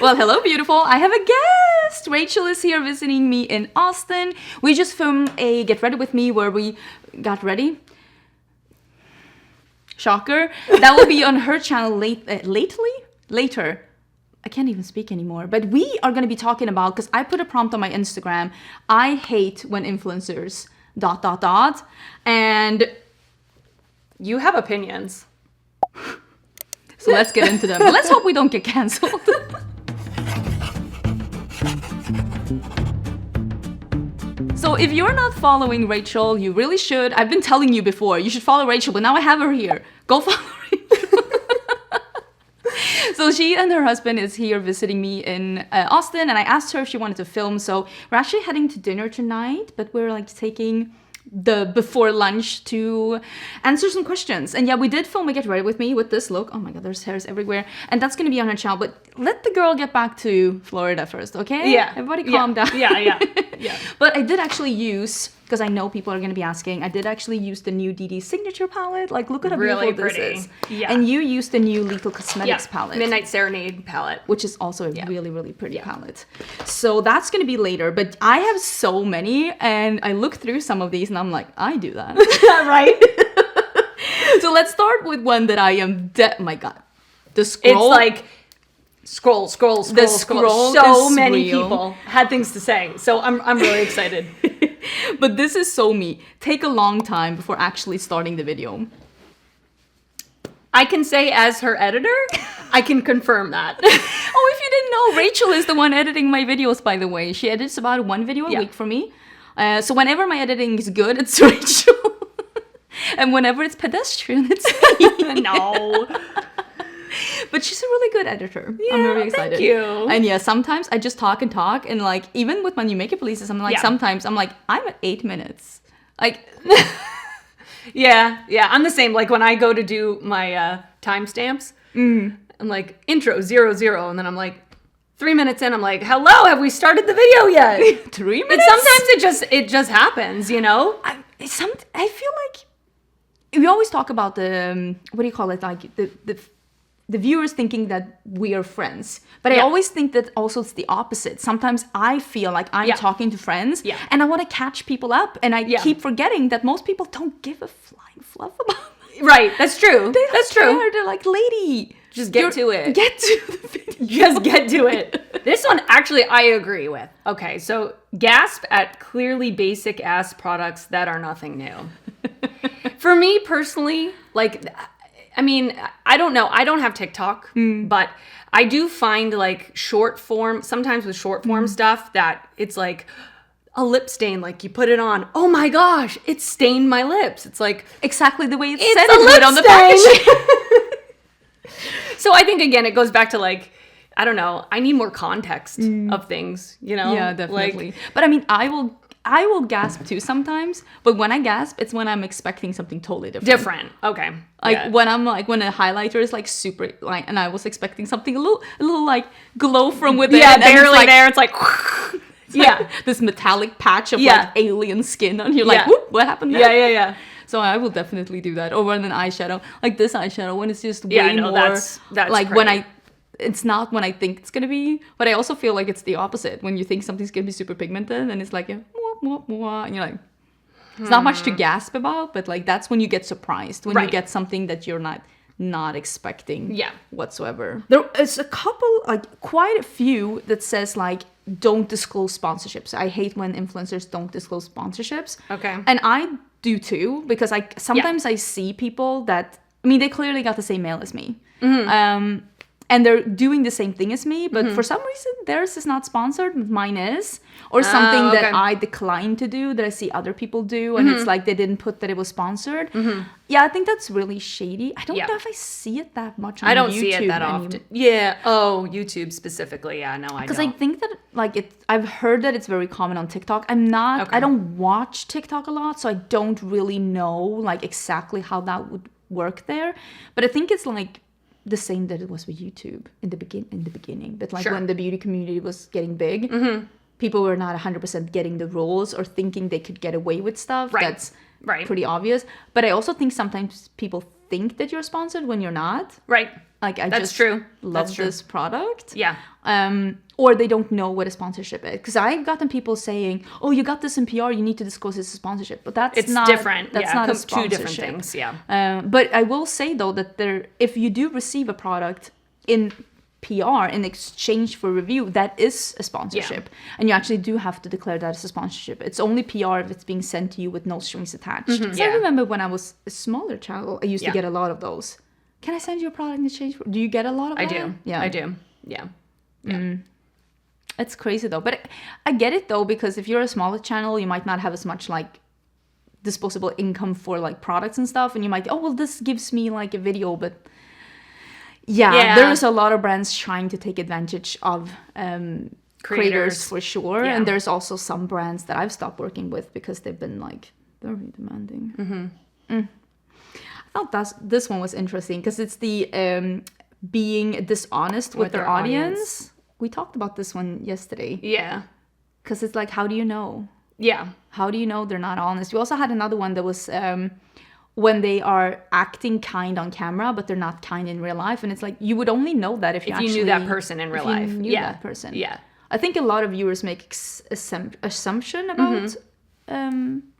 Well, hello, beautiful. I have a guest. Rachel is here visiting me in Austin. We just filmed a Get Ready With Me where we got ready. Shocker. That will be on her channel later. I can't even speak anymore. But we are going to be talking about, because I put a prompt on my Instagram, I hate when influencers ... And you have opinions. So let's get into them. Let's hope we don't get canceled. So if you're not following Rachel, you really should. I've been telling you before, you should follow Rachel, but now I have her here. Go follow Rachel. So she and her husband is here visiting me in Austin, and I asked her if she wanted to film. So we're actually heading to dinner tonight, but we're like taking the before lunch to answer some questions. And yeah, we did film a Get Ready With Me with this look. Oh my god, there's hairs everywhere. And that's gonna be on her channel. But let the girl get back to Florida first, okay? Yeah. Everybody calm down. Yeah. But I did actually use, because I know people are gonna be asking, I did actually use the new DD Signature palette. Like, look at how Really beautiful pretty. this is. Yeah. And you used the new Lethal Cosmetics palette. Midnight Serenade palette. Which is also a really, really pretty palette. So that's going to be later. But I have so many. And I look through some of these and I'm like, I do that. Right? So let's start with one that I am my god. The scroll. It's like scroll. The scroll So is many real. people had things to say. So I'm really excited. But this is so me. Take a long time before actually starting the video. I can say as her editor, I can confirm that. Oh, if you didn't know, Rachel is the one editing my videos, by the way. She edits about one video a week for me. So whenever my editing is good, it's Rachel. And whenever it's pedestrian, it's me. No. But she's a really good editor. Yeah, I'm very excited. thank you. And yeah, sometimes I just talk and talk. And like, even with my new makeup releases, I'm like, sometimes I'm like, I'm at 8 minutes. Like... Yeah, I'm the same. Like when I go to do my timestamps, I'm like intro 00, and then I'm like 3 minutes in, I'm like, hello, have we started the video yet? 3 minutes. And sometimes it just happens, you know. I feel like we always talk about the what do you call it? Like the viewers thinking that we are friends, but I always think that also it's the opposite. Sometimes I feel like I'm talking to friends, and I want to catch people up, and I keep forgetting that most people don't give a flying fluff about me. Right, that's true. That's true. They're like, lady, just get to it. Get to the video. Just get to it. This one, actually, I agree with. Okay, so gasp at clearly basic ass products that are nothing new. For me personally, like... I mean, I don't know. I don't have TikTok, but I do find like sometimes with short form stuff that it's like a lip stain. Like you put it on, oh my gosh, it stained my lips. It's like exactly the way it's said it would on the packaging. So I think again, it goes back to like, I don't know. I need more context of things, you know? Yeah, definitely. Like, but I mean, I will gasp too sometimes, but when I gasp, it's when I'm expecting something totally different. Okay. Like when I'm like, when a highlighter is like super like, and I was expecting something a little like glow from within. Yeah, and barely it's like, there. It's like, this metallic patch of like alien skin on you. Like, whoop, what happened there? Yeah. So I will definitely do that. Or when an eyeshadow, like this eyeshadow, when it's just way more. That's like great. when it's not when I think it's gonna be, but I also feel like it's the opposite. When you think something's gonna be super pigmented, and it's like and you're like, it's not much to gasp about, but like that's when you get surprised when you get something that you're not expecting whatsoever. There is a couple, like quite a few that says like don't disclose sponsorships. I hate when influencers don't disclose sponsorships. Okay. And I do too, because I sometimes I see people that, I mean, they clearly got the same mail as me. And they're doing the same thing as me, but for some reason theirs is not sponsored, mine is. Or something that I decline to do that I see other people do, and it's like they didn't put that it was sponsored. Yeah, I think that's really shady. I don't know if I see it that much on YouTube. I don't see it that often. Yeah. Oh, YouTube specifically. Yeah, no, I don't. Because I think that like I've heard that it's very common on TikTok. I don't watch TikTok a lot, so I don't really know like exactly how that would work there. But I think it's like the same that it was with YouTube in the beginning. But like when the beauty community was getting big, people were not 100% getting the roles or thinking they could get away with stuff. That's pretty obvious. But I also think sometimes people think that you're sponsored when you're not. Right. Like, I That's just true. love That's true. this product. Yeah. Or they don't know what a sponsorship is. Because I've gotten people saying, oh, you got this in PR, you need to disclose this as sponsorship. But that's It's not different. That's yeah, not a two different sponsorship. things. Yeah. But I will say, though, that if you do receive a product in PR in exchange for review, that is a sponsorship. And you actually do have to declare that as a sponsorship. It's only PR if it's being sent to you with no strings attached. So I remember when I was a smaller channel, I used to get a lot of those. Can I send you a product in exchange for? Do you get a lot of that? I do. Yeah. I do. Yeah. Yeah. It's crazy though. But I get it though, because if you're a smaller channel, you might not have as much like disposable income for like products and stuff. And you might, oh, well, this gives me like a video. But yeah. There is a lot of brands trying to take advantage of creators for sure. Yeah. And there's also some brands that I've stopped working with because they've been like very demanding. I thought this one was interesting because it's the being dishonest with their audience. We talked about this one yesterday. Yeah. Because it's like, how do you know? Yeah. How do you know they're not honest? We also had another one that was when they are acting kind on camera, but they're not kind in real life. And it's like, you would only know that if you knew that person in real life. If you knew that person. Yeah. I think a lot of viewers make assumption about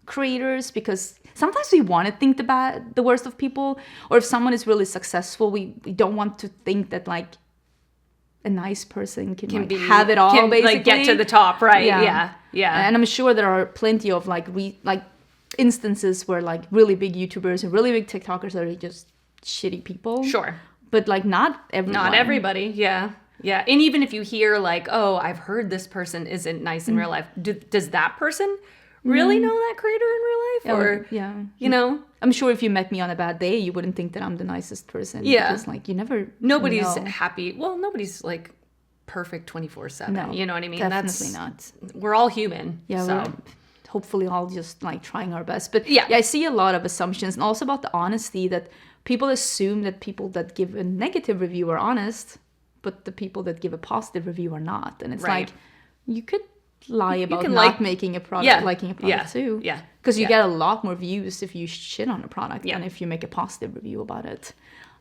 creators because sometimes we want to think the worst of people, or if someone is really successful, we don't want to think that like a nice person can like, have it all, basically. Like get to the top, right? Yeah. And I'm sure there are plenty of like instances where like really big YouTubers and really big TikTokers are just shitty people. Sure. But like not everyone. Not everybody. Yeah. Yeah. And even if you hear like, oh, I've heard this person isn't nice in real life, does that person really know that creator in real life? Or, you know? I'm sure if you met me on a bad day, you wouldn't think that I'm the nicest person. Yeah. Because like you never Nobody's know. happy. Well, nobody's like perfect 24/7. No, you know what I mean? Definitely not. We're all human. Yeah, so. we're hopefully all just like trying our best. But yeah, I see a lot of assumptions, and also about the honesty that people assume that people that give a negative review are honest, but the people that give a positive review are not. And it's like you could lie about not making a product, liking a product too. Yeah. Because you get a lot more views if you shit on a product than if you make a positive review about it.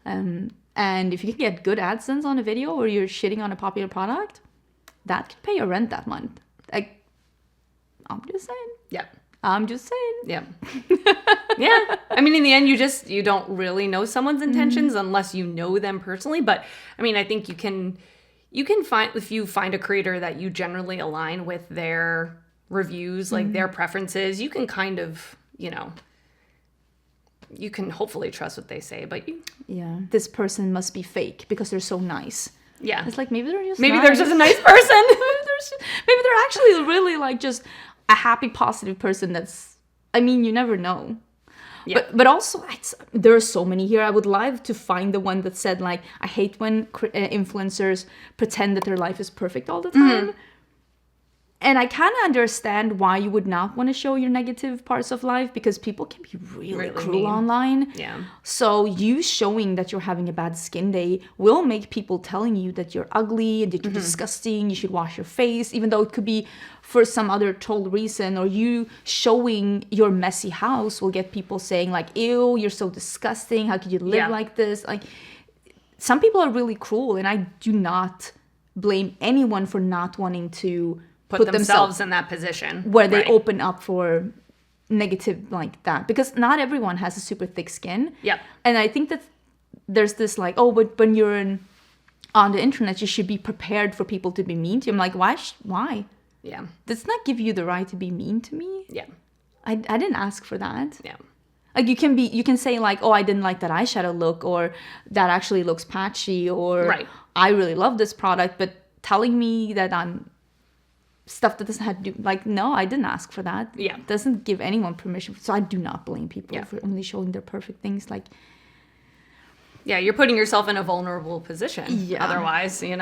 And if you can get good AdSense on a video or you're shitting on a popular product, that could pay your rent that month. Like, I'm just saying. Yeah. I'm just saying. Yeah. Yeah. I mean, in the end, you don't really know someone's intentions unless you know them personally. But I mean, I think you can find, if you find a creator that you generally align with their reviews, like their preferences, you can kind of, you can hopefully trust what they say, but this person must be fake because they're so nice. Yeah. It's like, maybe they're just they're just a nice person. maybe they're actually really like just a happy, positive person you never know. Yeah. But also, there are so many here. I would love to find the one that said, like, I hate when influencers pretend that their life is perfect all the time. And I kind of understand why you would not want to show your negative parts of life, because people can be really cruel mean. Online. Yeah. So you showing that you're having a bad skin day will make people telling you that you're ugly and that you're disgusting, you should wash your face, even though it could be for some other total reason. Or you showing your messy house will get people saying like, ew, you're so disgusting. How could you live like this? Like, some people are really cruel, and I do not blame anyone for not wanting to put themselves in that position where they open up for negative like that, because not everyone has a super thick skin. Yeah. And I think that there's this like, oh, but when you're on the internet, you should be prepared for people to be mean to you. I'm like, why? Yeah. Does not give you the right to be mean to me. Yeah. I didn't ask for that. Yeah. Like, you can say like, oh, I didn't like that eyeshadow look, or that actually looks patchy, or I really love this product, but telling me that I'm stuff that doesn't have to do, like, no, I didn't ask for that. Yeah. It doesn't give anyone permission. So I do not blame people for only showing their perfect things. Like, yeah, you're putting yourself in a vulnerable position otherwise, and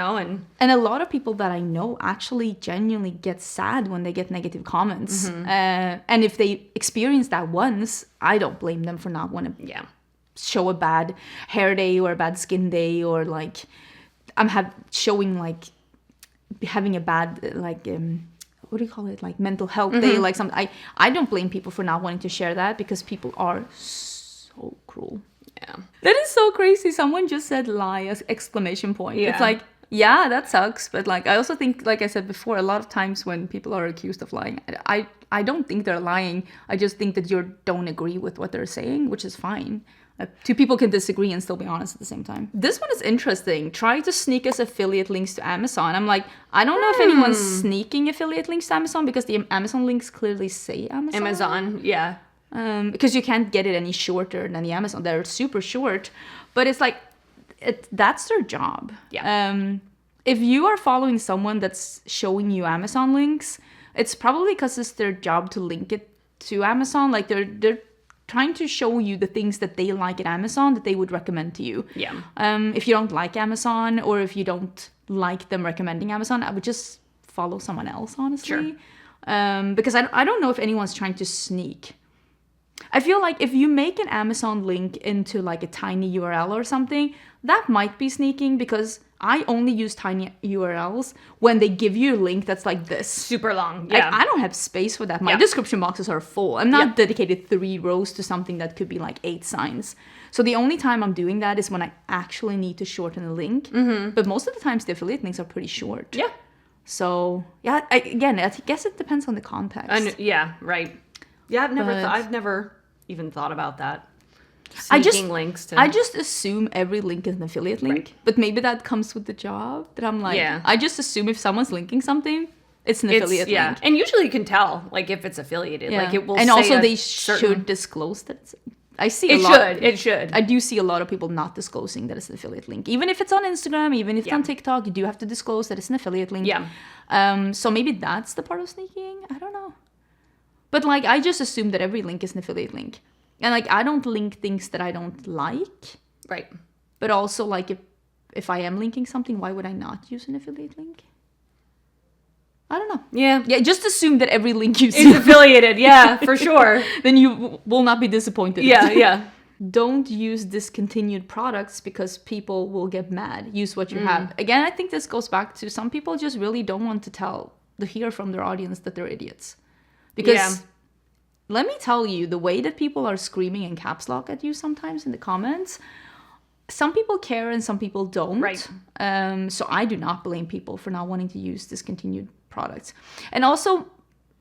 a lot of people that I know actually genuinely get sad when they get negative comments. And if they experience that once, I don't blame them for not want to show a bad hair day or a bad skin day, or like showing like having a bad like what do you call it, like mental health day, like something. I don't blame people for not wanting to share that, because people are so cruel. Yeah. That is so crazy. Someone just said lie as exclamation point. Yeah. It's like, yeah, that sucks. But like, I also think, like I said before, a lot of times when people are accused of lying, I don't think they're lying. I just think that you don't agree with what they're saying, which is fine. Two people can disagree and still be honest at the same time. This one is interesting. Try to sneak us affiliate links to Amazon. I'm like, I don't know if anyone's sneaking affiliate links to Amazon because the Amazon links clearly say Amazon. Amazon, yeah. Because you can't get it any shorter than the Amazon. They're super short. But it's like, that's their job. Yeah. If you are following someone that's showing you Amazon links, it's probably because it's their job to link it to Amazon. Like they're trying to show you the things that they like at Amazon that they would recommend to you. Yeah. If you don't like Amazon or if you don't like them recommending Amazon, I would just follow someone else, honestly. Sure. Because I don't know if anyone's trying to sneak. I feel like if you make an Amazon link into like a tiny URL or something, that might be sneaking because I only use tiny URLs when they give you a link that's like this. Super long. Like, Yeah. I don't have space for that. My description boxes are full. I'm not dedicated 3 rows to something that could be like 8 signs. So the only time I'm doing that is when I actually need to shorten a link. Mm-hmm. But most of the times the affiliate links are pretty short. Yeah. So yeah, I guess it depends on the context. Yeah, right. Yeah, I've never even thought about that. Sneaking links to... I just assume every link is an affiliate link, Right. but maybe that comes with the job. That I'm like, I just assume if someone's linking something, it's an affiliate link. And usually you can tell, like, if it's affiliated. Yeah. Like, it will and say also a they certain... should disclose that it's... I see a lot... It should. I do see a lot of people not disclosing that it's an affiliate link. Even if it's on Instagram, even if it's on TikTok, you do have to disclose that it's an affiliate link. Yeah. So maybe that's the part of sneaking. I don't know. But like, I just assume that every link is an affiliate link. And like, I don't link things that I don't like. Right. But also, like, if I am linking something, why would I not use an affiliate link? I don't know. Yeah. Yeah, just assume that every link you see is affiliated. Yeah, for sure. Then you will not be disappointed. Yeah. Don't use discontinued products because people will get mad. Use what you have. Again, I think this goes back to some people just really don't want to hear from their audience that they're idiots. Because let me tell you, the way that people are screaming in caps lock at you sometimes in the comments, some people care and some people don't. Right. So I do not blame people for not wanting to use discontinued products. And also,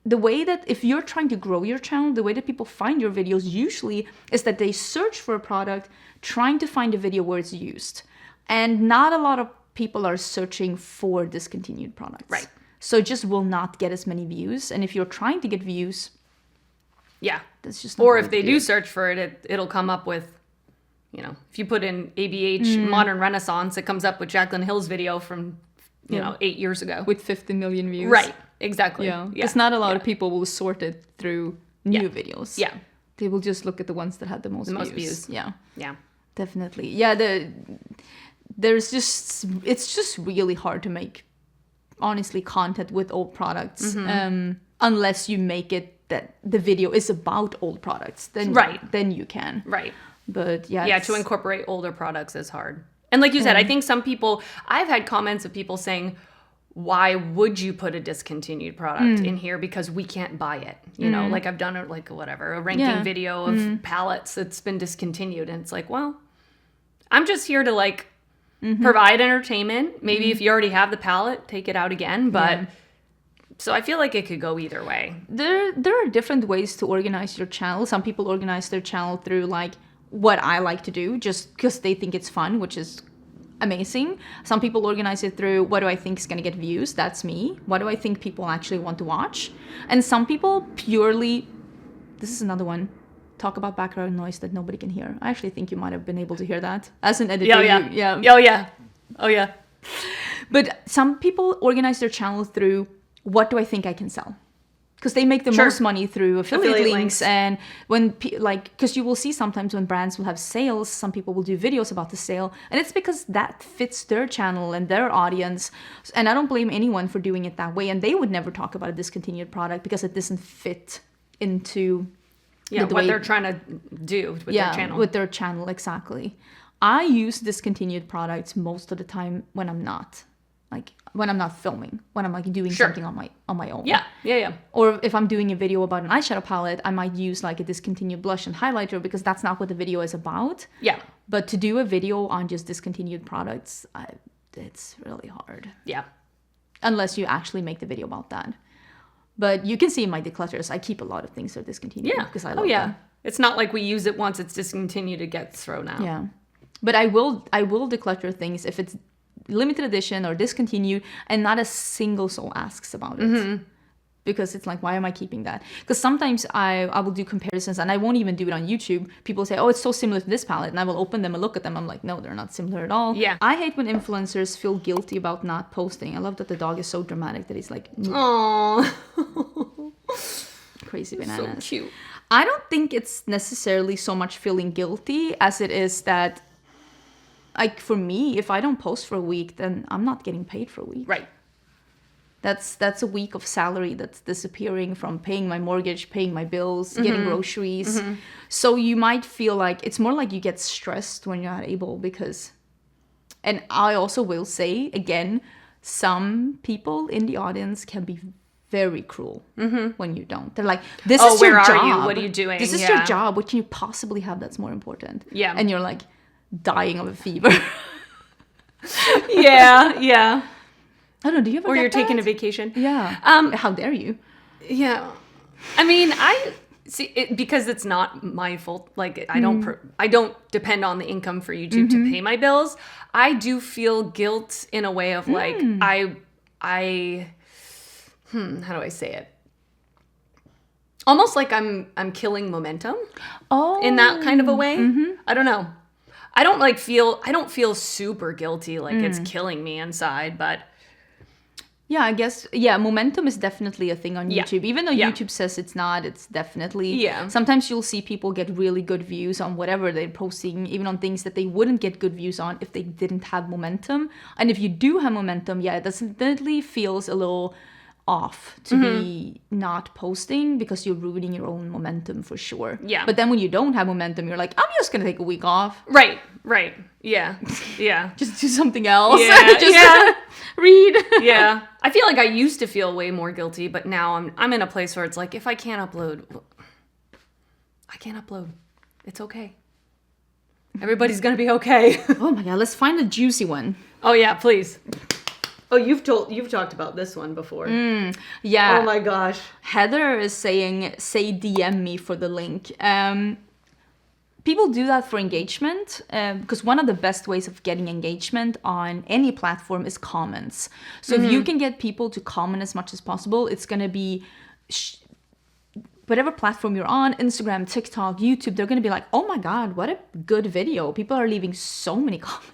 the way that if you're trying to grow your channel, the way that people find your videos usually is that they search for a product, trying to find a video where it's used. And not a lot of people are searching for discontinued products. Right. So it just will not get as many views. And if you're trying to get views, that's just not or if they do search for it, it'll come up with, if you put in ABH Modern Renaissance, it comes up with Jaclyn Hill's video from, 8 years ago. With 50 million views. Right. Exactly. Yeah. Because not a lot of people will sort it through new videos. Yeah. They will just look at the ones that had the most views. Yeah. Yeah. Definitely. Yeah. It's just really hard to make, honestly, content with old products. Unless you make it that the video is about old products. Then you can. Right. But yeah. Yeah, to incorporate older products is hard. And like you said, I think some people, I've had comments of people saying, why would you put a discontinued product in here? Because we can't buy it. Like I've done it, like whatever, a ranking video of palettes that's been discontinued. And it's like, well, I'm just here to like provide entertainment. Maybe if you already have the palette, take it out again. But so I feel like it could go either way. There are different ways to organize your channel. Some people organize their channel through like what I like to do just because they think it's fun, which is amazing. Some people organize it through what do I think is going to get views. That's me. What do I think people actually want to watch? And some people purely, this is another one, talk about background noise that nobody can hear. I actually think you might have been able to hear that as an editor. Oh yeah. But some people organize their channel through what do I think I can sell? Because they make the most money through affiliate links. And when, because you will see sometimes when brands will have sales, some people will do videos about the sale. And it's because that fits their channel and their audience. And I don't blame anyone for doing it that way. And they would never talk about a discontinued product because it doesn't fit into what they're trying to do with their channel. With their channel, exactly. I use discontinued products most of the time when I'm not. Like when I'm not filming, when I'm like doing something on my own. Yeah. Or if I'm doing a video about an eyeshadow palette, I might use like a discontinued blush and highlighter because that's not what the video is about. Yeah. But to do a video on just discontinued products, it's really hard. Yeah. Unless you actually make the video about that. But you can see in my declutters, I keep a lot of things that are discontinued. Yeah. Because I love them. It's not like we use it once it's discontinued, it gets thrown out. Yeah. But I will declutter things if it's limited edition or discontinued and not a single soul asks about it. Because it's like, why am I keeping that? Because sometimes I will do comparisons and I won't even do it on YouTube. People say, oh, it's so similar to this palette. And I will open them and look at them. I'm like, no, they're not similar at all. Yeah. I hate when influencers feel guilty about not posting. I love that the dog is so dramatic that he's like, Aww. crazy bananas. So cute. I don't think it's necessarily so much feeling guilty as it is that, like, for me, if I don't post for a week, then I'm not getting paid for a week. Right. That's a week of salary that's disappearing from paying my mortgage, paying my bills, getting groceries. So you might feel like it's more like you get stressed when you're not able because, and I also will say again, some people in the audience can be very cruel when you don't. They're like, this is your job. Where are you? What are you doing? This is your job. What can you possibly have that's more important? Yeah. And you're like dying of a fever. Yeah. I don't know, do you ever Or get you're that? taking a vacation. Yeah. How dare you? Yeah. I mean, I see it because it's not my fault. Like I don't depend on the income for YouTube to pay my bills. I do feel guilt in a way of like how do I say it? Almost like I'm killing momentum. Oh. In that kind of a way. I don't know. I don't feel super guilty like it's killing me inside, but yeah, I guess, momentum is definitely a thing on YouTube. Even though YouTube says it's not, it's definitely. Yeah. Sometimes you'll see people get really good views on whatever they're posting, even on things that they wouldn't get good views on if they didn't have momentum. And if you do have momentum, it definitely feels a little off to be not posting because you're ruining your own momentum for sure. Yeah. But then when you don't have momentum, you're like, I'm just going to take a week off. Right. Yeah. Just do something else. Yeah. Read. Yeah. I feel like I used to feel way more guilty, but now I'm in a place where it's like, if I can't upload, I can't upload. It's okay. Everybody's going to be okay. Oh my God, let's find a juicy one. Oh yeah, please. Oh, you've talked about this one before. Yeah. Oh my gosh. Heather is saying, say DM me for the link. People do that for engagement because one of the best ways of getting engagement on any platform is comments. So if you can get people to comment as much as possible, it's going to be whatever platform you're on, Instagram, TikTok, YouTube, they're going to be like, oh my God, what a good video. People are leaving so many comments.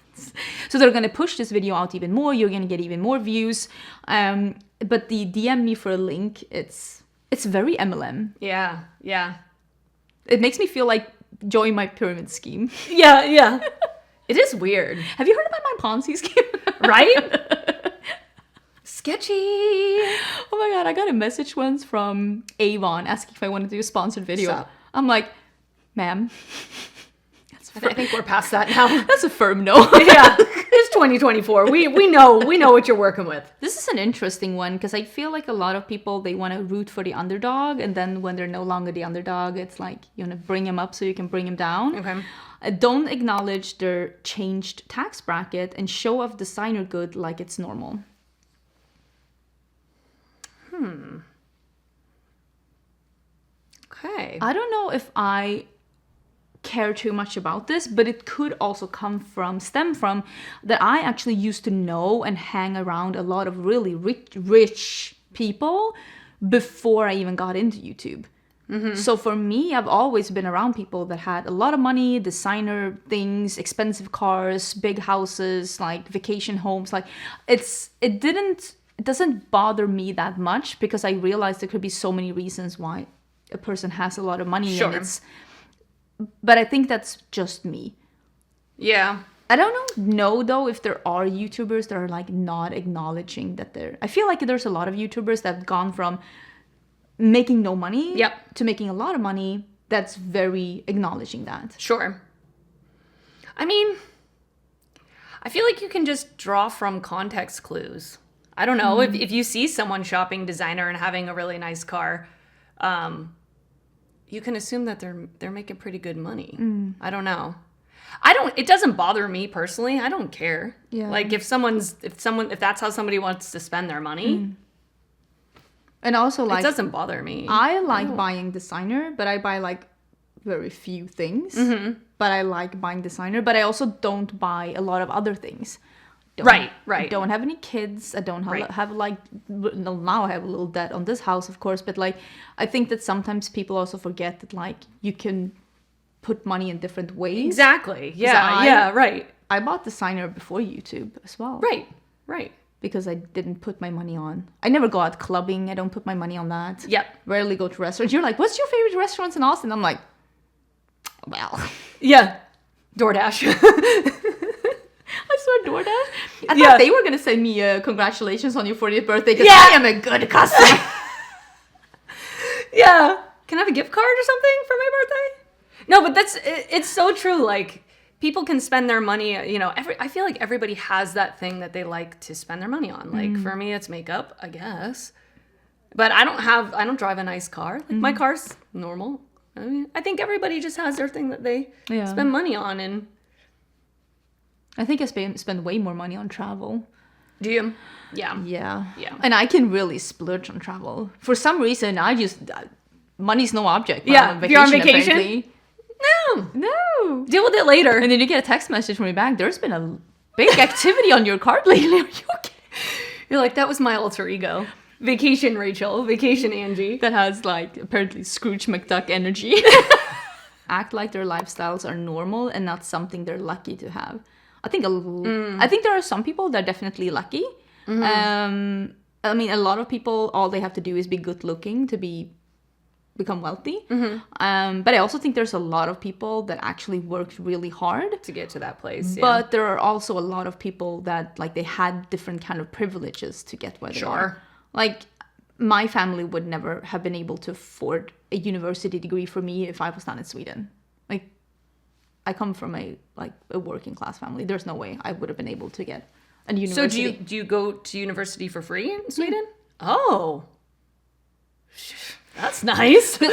So they're going to push this video out even more. You're going to get even more views. But the DM me for a link, it's very MLM. Yeah. It makes me feel like join my pyramid scheme. Yeah. It is weird. Have you heard about my Ponzi scheme? Right? Sketchy. Oh my God, I got a message once from Avon asking if I wanted to do a sponsored video. Stop. I'm like, ma'am. I think we're past that now. That's a firm no. Yeah, it's 2024. We know what you're working with. This is an interesting one because I feel like a lot of people, they want to root for the underdog, and then when they're no longer the underdog, it's like you want to bring him up so you can bring him down. Okay. Don't acknowledge their changed tax bracket and show off designer good like it's normal. Okay. I don't know if I care too much about this, but it could also stem from that I actually used to know and hang around a lot of really rich people before I even got into YouTube. So for me, I've always been around people that had a lot of money, designer things, expensive cars, big houses, like vacation homes. Like it doesn't bother me that much because I realized there could be so many reasons why a person has a lot of money. Sure. And but I think that's just me. Yeah. I don't know though if there are YouTubers that are like not acknowledging that I feel like there's a lot of YouTubers that have gone from making no money to making a lot of money that's very acknowledging that. Sure. I mean, I feel like you can just draw from context clues. I don't know, if you see someone shopping designer and having a really nice car, you can assume that they're making pretty good money. I don't know. It doesn't bother me personally. I don't care. Yeah. Like if that's how somebody wants to spend their money, And also, it like, doesn't bother me. I like buying designer, but I buy like very few things. But I like buying designer, but I also don't buy a lot of other things. Right. I don't have any kids. I don't have, Right. have like, no, now I have a little debt on this house, of course. But like, I think that sometimes people also forget that like you can put money in different ways. Exactly. Yeah. Right. I bought designer before YouTube as well. Right. Because I didn't put my money on. I never go out clubbing. I don't put my money on that. Yep. Rarely go to restaurants. You're like, what's your favorite restaurants in Austin? I'm like, well, Yeah. DoorDash. I swear DoorDash. I thought they were going to send me congratulations on your 40th birthday because Yeah. I am a good customer. Yeah. Can I have a gift card or something for my birthday? No, but it's so true. Like, people can spend their money, I feel like everybody has that thing that they like to spend their money on. Like, for me, it's makeup, I guess. But I don't drive a nice car. Like, my car's normal. I mean, I think everybody just has their thing that they spend money on. And I think I spend way more money on travel. do you? Yeah. Yeah. Yeah. And I can really splurge on travel. For some reason, money's no object. when Yeah, I'm if you're on vacation? apparently. No. Deal with it later. And then you get a text message from your bank. There's been a big activity on your card lately. Are you okay? You're like, that was my alter ego. Vacation Rachel. Vacation Angie. That has like apparently Scrooge McDuck energy. Act like their lifestyles are normal and not something they're lucky to have. I think there are some people that are definitely lucky. I mean, a lot of people, all they have to do is be good looking to become wealthy. But I also think there's a lot of people that actually worked really hard To get to that place. Yeah. But there are also a lot of people that like they had different kind of privileges to get where they are. Like my family would never have been able to afford a university degree for me if I was not in Sweden. Like I come from a working class family. There's no way I would have been able to get a university. So do you go to university for free in Sweden? Oh. That's nice. But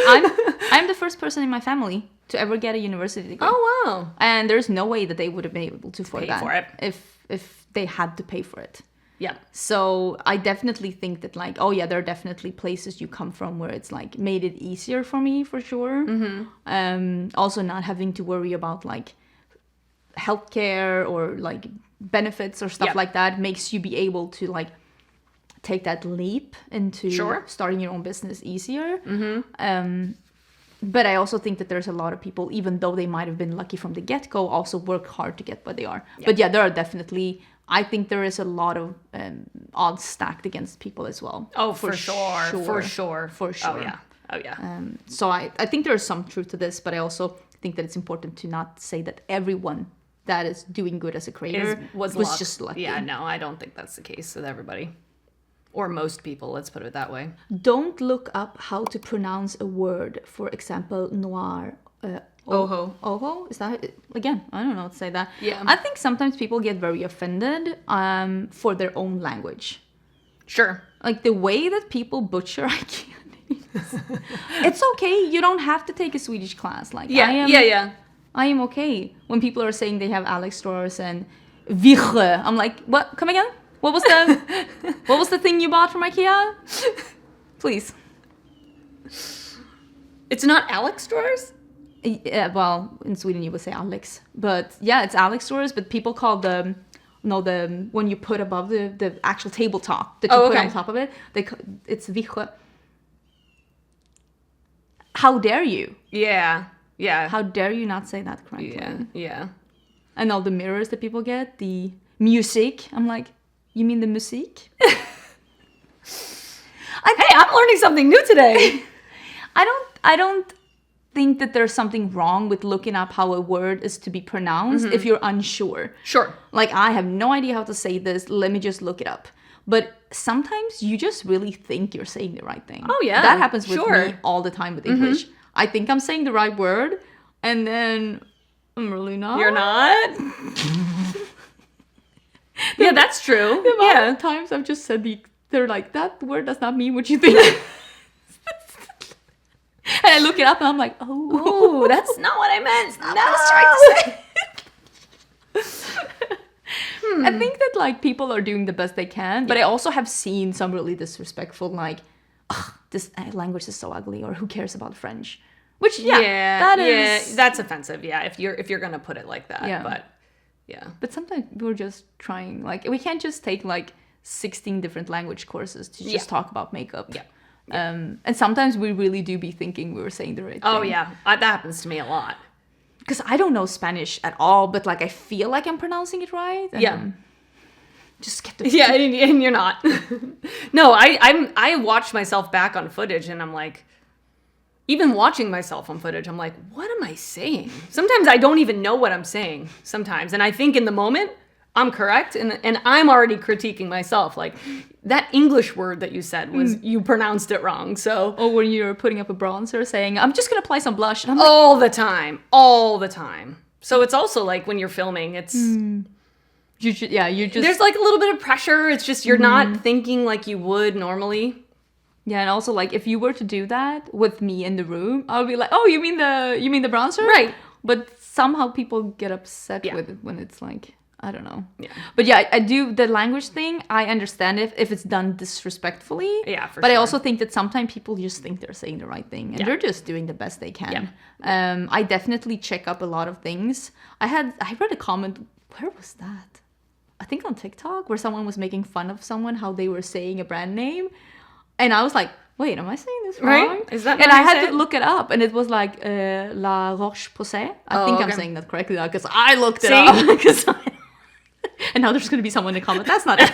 I'm the first person in my family to ever get a university degree. Oh wow. And there's no way that they would have been able to afford pay that for it. if they had to pay for it. Yeah. So I definitely think that like, oh yeah, there are definitely places you come from where it's like made it easier for me for sure. Also not having to worry about like healthcare or like benefits or stuff like that makes you be able to like take that leap into starting your own business easier. But I also think that there's a lot of people, even though they might have been lucky from the get-go, also work hard to get where they are. But yeah, there are definitely, I think there is a lot of odds stacked against people as well. Oh, for sure. For sure. Oh yeah. So I think there is some truth to this, but I also think that it's important to not say that everyone that is doing good as a creator was just lucky. Yeah, no, I don't think that's the case with everybody. Or most people, let's put it that way. Don't look up how to pronounce a word. For example, noir. Oho. Oho? Is that it? Again, I don't know how to say that. Yeah. I think sometimes people get very offended for their own language. Sure. Like the way that people butcher IKEA names. It's okay. You don't have to take a Swedish class. Like I am okay when people are saying they have Alex drawers and Viche. I'm like, what? Come again? What was the thing you bought from IKEA? Please. It's not Alex drawers? Yeah, well, in Sweden you would say Alex, but yeah, it's Alex drawers. But people call the when you put above the actual tabletop that you put on top of it, it's Viche. How dare you? Yeah. How dare you not say that correctly? Yeah. And all the mirrors that people get, the music. I'm like, you mean the musique? Hey, I'm learning something new today. I don't think that there's something wrong with looking up how a word is to be pronounced if you're unsure. Sure. Like, I have no idea how to say this. Let me just look it up. But sometimes you just really think you're saying the right thing. Oh, yeah. That happens with me all the time with English. I think I'm saying the right word, and then I'm really not. You're not? Yeah, that's true. The amount of times I've just said they're like, that word does not mean what you think. And I look it up and I'm like, oh, that's not what I meant. Not what I was trying to say. I think that like people are doing the best they can, but I also have seen some really disrespectful like, "Ugh, this language is so ugly," or "Who cares about French?" Which that's offensive. Yeah, if you're gonna put it like that. Yeah. But yeah. But sometimes we're just trying, like, we can't just take like 16 different language courses to just talk about makeup. Yeah. And sometimes we really do be thinking we were saying the right thing. Oh yeah, that happens to me a lot. Because I don't know Spanish at all, but like I feel like I'm pronouncing it right. And just get the Yeah, and you're not. No, I watched myself back on footage, and I'm like, even watching myself on footage, I'm like, what am I saying? Sometimes I don't even know what I'm saying. Sometimes, and I think in the moment I'm correct, and I'm already critiquing myself. Like that English word that you said was you pronounced it wrong. So or when you're putting up a bronzer, saying I'm just gonna apply some blush, and I'm like, all the time. So it's also like when you're filming, it's. you're just There's like a little bit of pressure. It's just you're not thinking like you would normally. Yeah, and also like if you were to do that with me in the room, I would be like, "Oh, you mean the bronzer?" Right. But somehow people get upset with it when it's like, I don't know. Yeah. But yeah, I do the language thing. I understand if it's done disrespectfully. Yeah, for But sure. I also think that sometimes people just think they're saying the right thing, and they're just doing the best they can. I definitely check up a lot of things. I read a comment. Where was that? I think on TikTok, where someone was making fun of someone how they were saying a brand name. And I was like, wait, am I saying this wrong? Right? Is that and how I you had say to it? look it up, and it was like La Roche-Posay. I think I'm okay. saying that correctly now, because I looked it See? up. And now there's going to be someone in the comment, that's not it.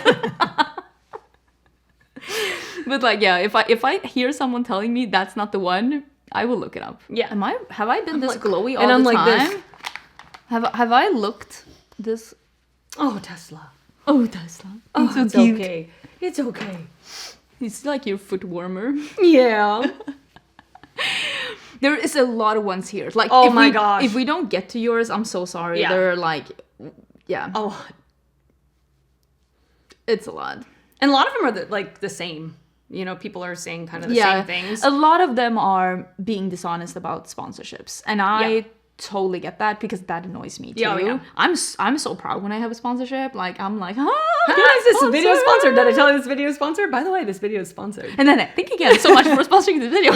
But like, yeah, if I hear someone telling me that's not the one, I will look it up. Yeah. Have I been this like- glowy all and I'm the like time? this. Have I looked this? Oh, Tesla. Oh, Tesla. Oh, so it's cute. okay. It's okay. It's like your foot warmer. Yeah. There is a lot of ones here. Like, Oh my gosh. If we don't get to yours, I'm so sorry. Yeah. They're like, yeah, Oh, it's a lot. and a lot of them are the same. You know, people are saying kind of the same things. A lot of them are being dishonest about sponsorships, and I Yeah. totally get that because that annoys me too. Yeah, oh, yeah. I'm so proud when I have a sponsorship. Like I'm like, Is this video sponsored? Did I tell you this video is sponsored? By the way, this video is sponsored. And then I think again so much for sponsoring this video.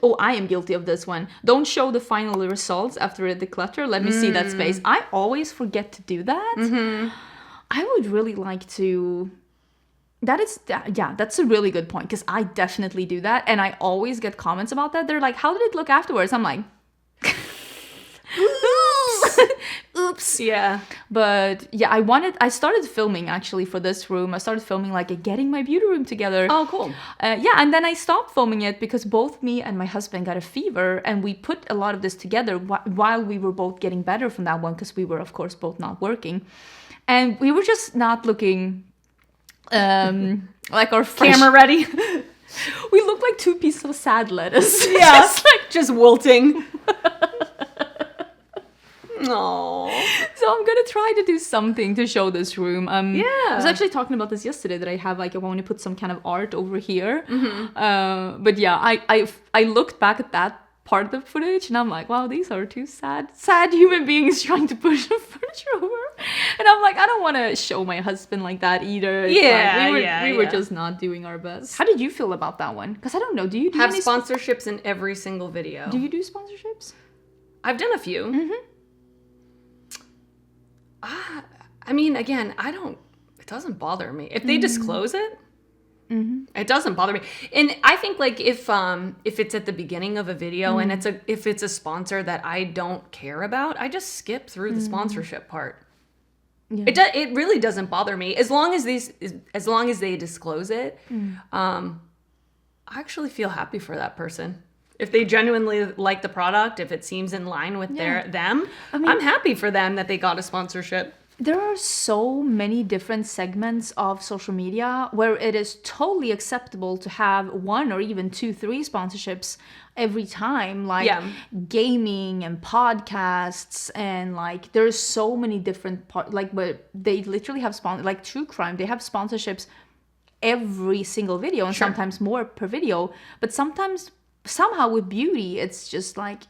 Oh, I am guilty of this one. Don't show the final results after a declutter. Let me see that space. I always forget to do that. I would really like to. That's a really good point, because I definitely do that, and I always get comments about that. They're like, "How did it look afterwards?" I'm like, "Oops." Yeah. But yeah, I started filming actually for this room. I started filming like getting my beauty room together. Oh, cool. And then I stopped filming it because both me and my husband got a fever, and we put a lot of this together while we were both getting better from that one, because we were of course both not working, and we were just not looking like our Camera ready? We look like two pieces of sad lettuce. Yeah. Just wilting. Aww. So I'm gonna try to do something to show this room. I was Yeah. actually talking about this yesterday, that I have like I want to put some kind of art over here. But yeah, I looked back at that part of the footage, and I'm like, wow, these are two sad human beings trying to push the furniture over. And I'm like, I don't want to show my husband like that either. It's Yeah, like, we were just not doing our best. How did you feel about that one? Because I don't know. Do you do Have any sponsorships in every single video. Do you do sponsorships? I've done a few. I mean, again, it doesn't bother me. If they disclose it, it doesn't bother me. And I think like if it's at the beginning of a video and if it's a sponsor that I don't care about, I just skip through the sponsorship part. Yeah. It really doesn't bother me as long as they disclose it. I actually feel happy for that person. If they genuinely like the product, if it seems in line with them, I'm happy for them that they got a sponsorship. There are so many different segments of social media where it is totally acceptable to have 1 or even 2, 3 sponsorships every time, like gaming and podcasts, and like there's so many different but they literally have like true crime, they have sponsorships every single video, and sometimes more per video. But somehow with beauty, it's just like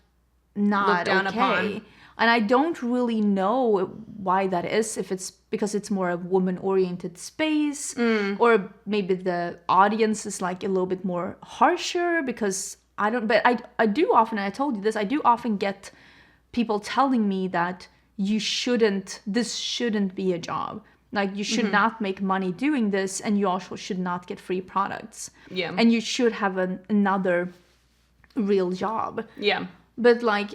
not Looked down okay. upon. And I don't really know why that is, if it's because it's more a woman-oriented space, or maybe the audience is like a little bit more harsher, because I do often, and I told you this, I do often get people telling me that this shouldn't be a job. Like, you should not make money doing this, and you also should not get free products. Yeah. And you should have another real job. Yeah. But like,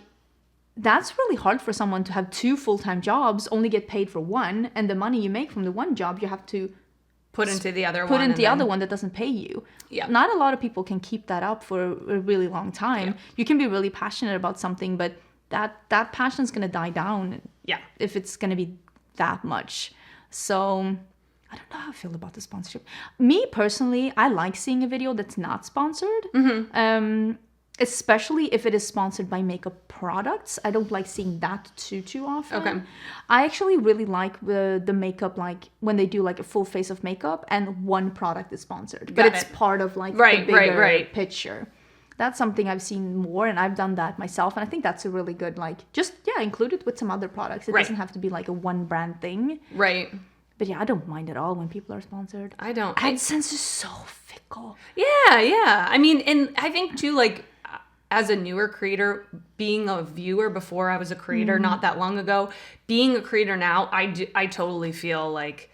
that's really hard for someone to have 2 full-time jobs, only get paid for one, and the money you make from the one job you have to put into the other one. Put into the other one that doesn't pay you. Yeah. Not a lot of people can keep that up for a really long time. Yeah. You can be really passionate about something, but that passion's gonna die down. Yeah. If it's gonna be that much. So I don't know how I feel about the sponsorship. Me personally, I like seeing a video that's not sponsored. Especially if it is sponsored by makeup products. I don't like seeing that too often. Okay. I actually really like the makeup, like when they do like a full face of makeup and one product is sponsored, but it's part of like the bigger picture. That's something I've seen more, and I've done that myself, and I think that's a really good, like, just include it with some other products. It doesn't have to be like a one brand thing. Right. But yeah, I don't mind at all when people are sponsored. I don't. AdSense is so fickle. Yeah. I mean, and I think too, like, as a newer creator, being a viewer before I was a creator not that long ago, being a creator now, I totally feel like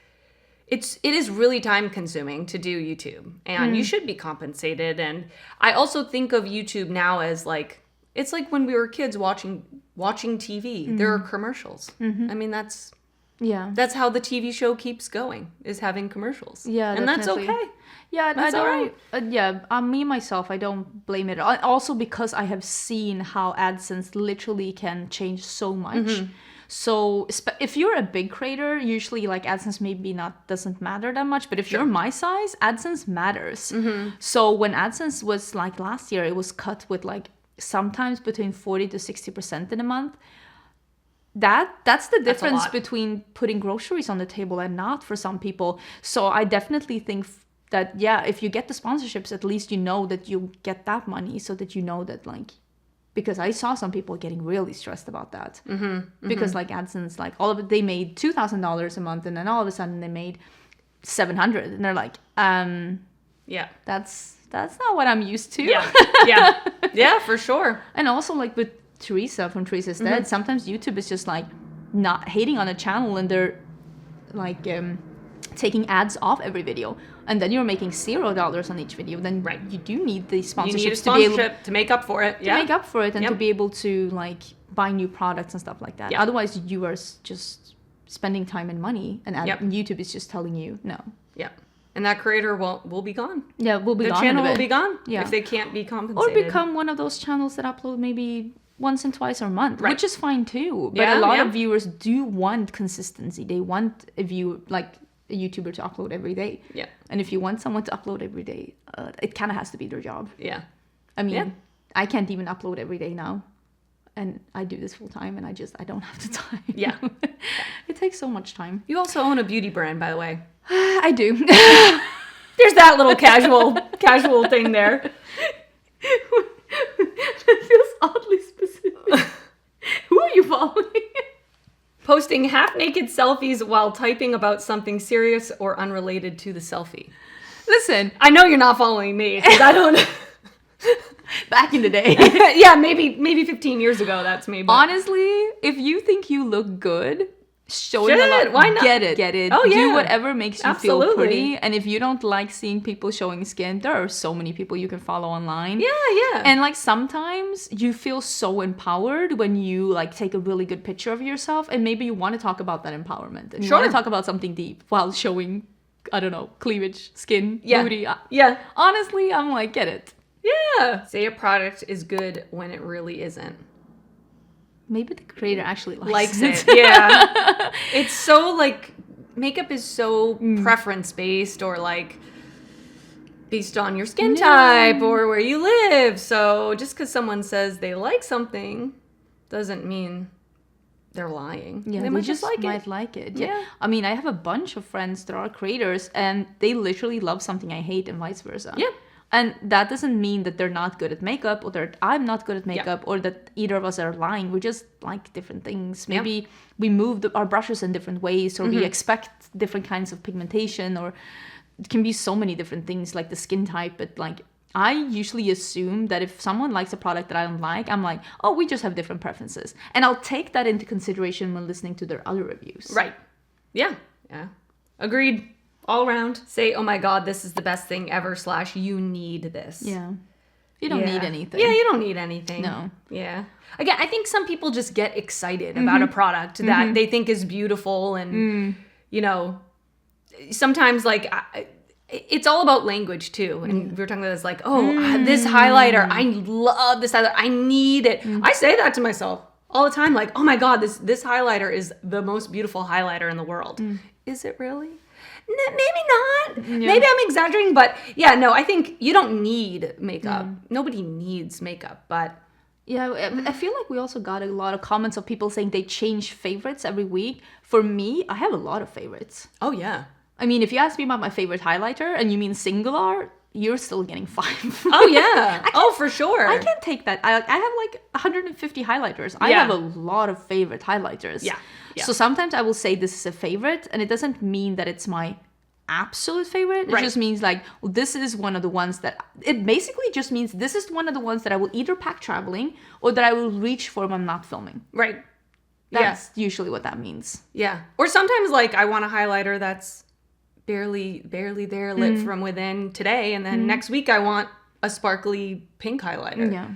it is really time consuming to do YouTube, and you should be compensated. And I also think of YouTube now as like, it's like when we were kids watching TV. There are commercials. I mean, that's how the TV show keeps going, is having commercials. Yeah, and definitely. that's okay. Yeah, that's all right. Me myself, I don't blame it. Also because I have seen how AdSense literally can change so much. So if you're a big creator, usually like AdSense maybe doesn't matter that much. But if you're my size, AdSense matters. So when AdSense was like last year, it was cut with like sometimes between 40 to 60% in a month. That's the difference between putting groceries on the table and not for some people. So I definitely think that, if you get the sponsorships, at least you know that you get that money, so that you know that, like, because I saw some people getting really stressed about that. Because like AdSense, like all of it, they made $2,000 a month, and then all of a sudden they made $700, and they're like, that's not what I'm used to. Yeah, for sure. And also like with Teresa from Teresa's Dead, sometimes YouTube is just like not hating on a channel, and they're like taking ads off every video, and then you're making $0 on each video. Then you do need the sponsorships, you need a sponsorship to make up for it. To make up for it, and to be able to like buy new products and stuff like that. Otherwise, you are just spending time and money, and YouTube is just telling you no. And that creator will be gone. Will be the gone. The channel will be gone if they can't be compensated. Or become one of those channels that upload maybe once and twice a month, which is fine too. But a lot of viewers do want consistency. They want a YouTuber to upload every day. And if you want someone to upload every day, it kind of has to be their job. I mean, I can't even upload every day now, and I do this full time, and I don't have the time. It takes so much time. You also own a beauty brand, by the way. I do. There's that little casual thing there. That feels oddly specific. Who are you following? Posting half-naked selfies while typing about something serious or unrelated to the selfie. Listen, I know you're not following me, because I don't. Back in the day. maybe 15 years ago, that's me. But honestly, if you think you look good, show it a lot. Why not? Get it. Oh, yeah. Do whatever makes you feel pretty. And if you don't like seeing people showing skin, there are so many people you can follow online. And like sometimes you feel so empowered when you like take a really good picture of yourself, and maybe you want to talk about that empowerment, and you want to talk about something deep while showing, I don't know, cleavage, skin, booty. Honestly, I'm like, get it. Say a product is good when it really isn't. Maybe the creator actually likes it. It's so like, makeup is so preference based, or like based on your skin type or where you live. So just because someone says they like something doesn't mean they're lying. They might just like it. I mean, I have a bunch of friends that are creators, and they literally love something I hate, and vice versa. And that doesn't mean that they're not good at makeup or that I'm not good at makeup or that either of us are lying. We just like different things. Maybe we move our brushes in different ways, or we expect different kinds of pigmentation, or it can be so many different things like the skin type. But like, I usually assume that if someone likes a product that I don't like, I'm like, oh, we just have different preferences. And I'll take that into consideration when listening to their other reviews. Right. Yeah. Yeah. Agreed. All around. Say, oh my God, this is the best thing ever, / you need this. Yeah. You don't need anything. Yeah, you don't need anything. No. Yeah. Again, I think some people just get excited about a product that they think is beautiful. And, you know, sometimes like it's all about language too. And we were talking about this like, this highlighter, I love this highlighter. I need it. I say that to myself all the time. Like, oh my God, this highlighter is the most beautiful highlighter in the world. Is it really? Maybe not. Yeah. Maybe I'm exaggerating, but yeah, no, I think you don't need makeup. Nobody needs makeup, but yeah, I feel like we also got a lot of comments of people saying they change favorites every week. For me, I have a lot of favorites. Oh yeah. I mean, if you ask me about my favorite highlighter and you mean singular, you're still getting 5. Oh yeah. For sure. I can't take that. I have like 150 highlighters. I have a lot of favorite highlighters. Yeah. So sometimes I will say this is a favorite, and it doesn't mean that it's my absolute favorite. It just means like, well, this is one of the ones that, it basically just means this is one of the ones that I will either pack traveling or that I will reach for when I'm not filming. Right. That's usually what that means. Yeah. Or sometimes like I want a highlighter that's barely there, lit from within today, and then next week I want a sparkly pink highlighter. Yeah.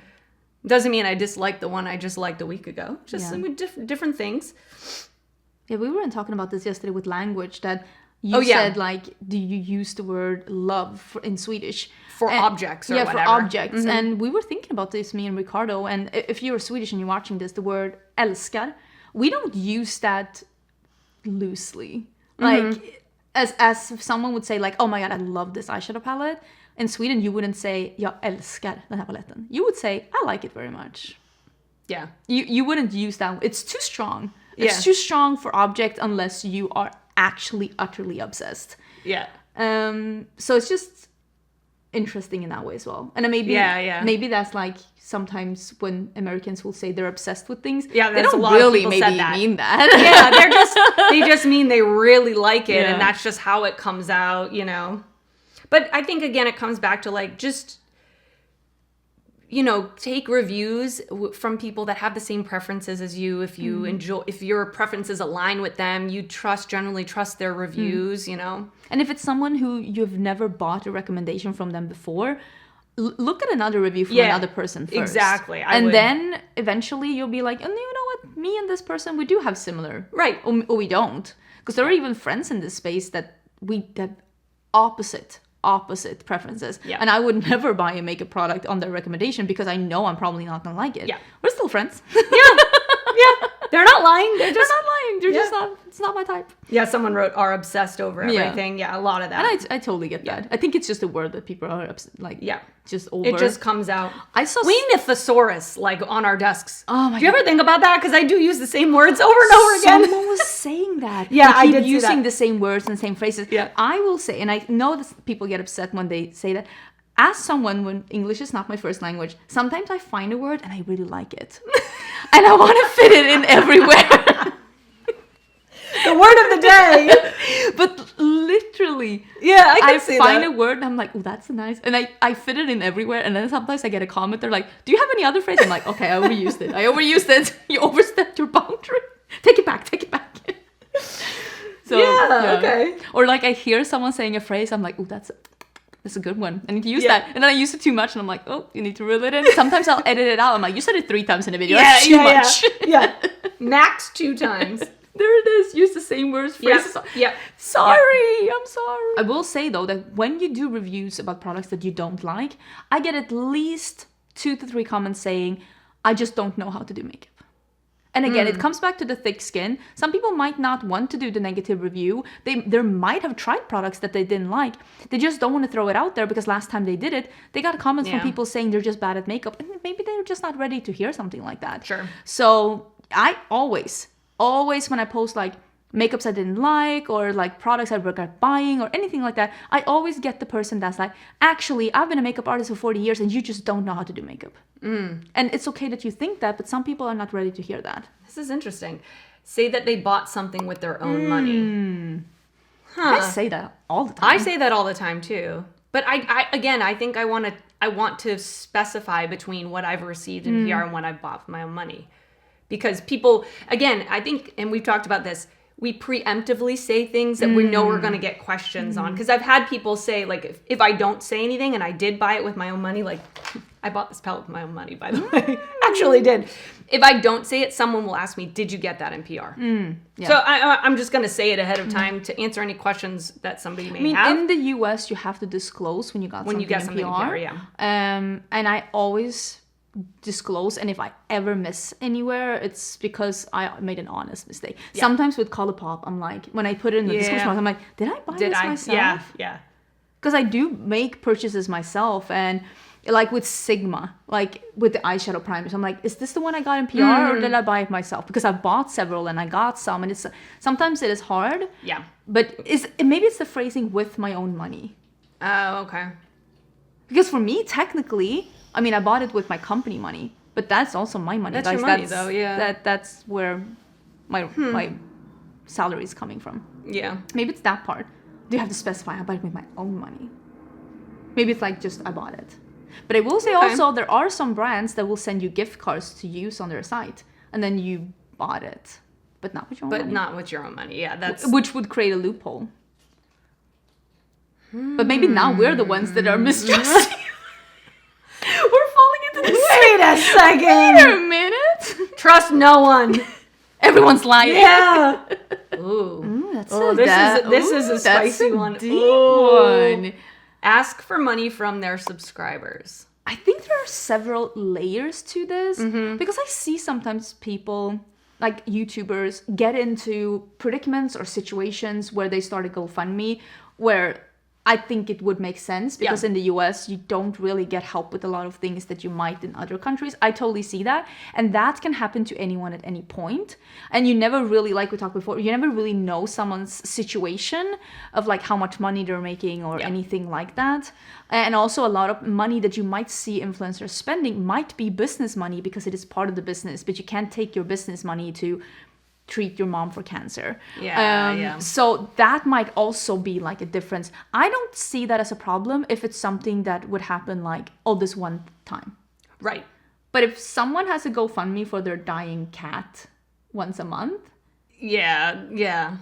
Doesn't mean I dislike the one I just liked a week ago. Just different things. Yeah, we were talking about this yesterday with language, that you said, like, do you use the word love in Swedish? For objects or whatever. Yeah, for objects. And we were thinking about this, me and Ricardo, and if you're Swedish and you're watching this, the word älskar, we don't use that loosely. Like, as if someone would say, like, oh my God, I love this eyeshadow palette. In Sweden, you wouldn't say, jag älskar den här paletten. You would say, I like it very much. Yeah. You wouldn't use that. It's too strong. It's too strong for object unless you are actually utterly obsessed. Yeah. So it's just interesting in that way as well. And maybe maybe that's like sometimes when Americans will say they're obsessed with things, they don't really maybe mean that. Yeah, they just mean they really like it, and that's just how it comes out, you know. But I think again it comes back to like just, you know, take reviews from people that have the same preferences as you. If you enjoy, if your preferences align with them, you generally trust their reviews, you know. And if it's someone who you've never bought a recommendation from them before, look at another review from another person first. Exactly. Then eventually you'll be like, oh, you know what? Me and this person, we do have similar. Right. Or we don't. Because there are even friends in this space that have opposite preferences. Yeah. And I would never buy a makeup product on their recommendation because I know I'm probably not gonna like it. Yeah. We're still friends. Yeah. They're not lying. They're not lying. They're just not, it's not my type. Yeah, someone wrote are obsessed over everything. Yeah, a lot of that. And I totally get that. I think it's just a word that people are just over. It just comes out. We need a thesaurus like on our desks. Oh my God. Do you ever think about that? Because I do use the same words over and over again. Someone was saying that. I did using the same words and same phrases. Yeah. I will say, and I know that people get upset when they say that. As someone, when English is not my first language, sometimes I find a word and I really like it. And I want to fit it in everywhere. The word of the day. But literally, I find a word and I'm like, oh, that's nice. And I fit it in everywhere. And then sometimes I get a comment. They're like, do you have any other phrase? I'm like, okay, I overused it. You overstepped your boundary. Take it back. So, okay. Or like I hear someone saying a phrase. I'm like, oh, that's a good one. I need to use that. And then I use it too much and I'm like, oh, you need to reel it in. Sometimes I'll edit it out. I'm like, you said it 3 times in a video. That's too much. Yeah. Max 2 times. There it is. Use the same words, phrases. Yeah. Sorry. I'm sorry. I will say though that when you do reviews about products that you don't like, I get at least 2 to 3 comments saying, I just don't know how to do makeup. And again, it comes back to the thick skin. Some people might not want to do the negative review. They might have tried products that they didn't like. They just don't want to throw it out there because last time they did it, they got comments from people saying they're just bad at makeup. And maybe they're just not ready to hear something like that. Sure. So I always when I post like makeups I didn't like, or like products I regret buying, or anything like that, I always get the person that's like, actually, I've been a makeup artist for 40 years and you just don't know how to do makeup. And it's okay that you think that, but some people are not ready to hear that. This is interesting. Say that they bought something with their own money. I say that all the time. I say that all the time too. But I think I want to specify between what I've received in PR and what I've bought with my own money. Because people, again, I think, and we've talked about this, we preemptively say things that we know we're going to get questions on. Because I've had people say, like, if I don't say anything and I did buy it with my own money, like, I bought this palette with my own money, by the way. Actually did. If I don't say it, someone will ask me, did you get that in PR? Yeah. So I'm just going to say it ahead of time to answer any questions that somebody may have. In the US, you have to disclose when you got something in PR. Yeah. And I always disclose, and if I ever miss anywhere, it's because I made an honest mistake. Yeah. Sometimes with Colourpop, I'm like, when I put it in the description box, I'm like, did I buy this myself? Yeah. Because I do make purchases myself, and like with Sigma, like with the eyeshadow primers, I'm like, is this the one I got in PR or did I buy it myself? Because I bought several and I got some, and it's sometimes it is hard. Yeah. But maybe it's the phrasing with my own money. Oh, okay. Because for me, technically, I mean, I bought it with my company money, but that's also my money. That's your money, though, yeah. That's where my salary is coming from. Yeah. Maybe it's that part. Do you have to specify I bought it with my own money? Maybe it's like just I bought it. But I will say also there are some brands that will send you gift cards to use on their site, and then you bought it, but not with your own money. But not with your own money. Yeah, that's which would create a loophole. But maybe now we're the ones that are mistrusting. We're falling into this. Wait a second. Wait a minute. Trust no one. Everyone's lying. Yeah. Ooh. This is a spicy one. Deep one. Ask for money from their subscribers. I think there are several layers to this because I see sometimes people, like YouTubers, get into predicaments or situations where they start a GoFundMe where I think it would make sense because in the US, you don't really get help with a lot of things that you might in other countries. I totally see that. And that can happen to anyone at any point. And you never really, like we talked before, you never really know someone's situation of like how much money they're making or anything like that. And also a lot of money that you might see influencers spending might be business money because it is part of the business, but you can't take your business money to treat your mom for cancer. So that might also be like a difference. I don't see that as a problem if it's something that would happen like, this one time. Right. But if someone has a GoFundMe for their dying cat once a month. Yeah.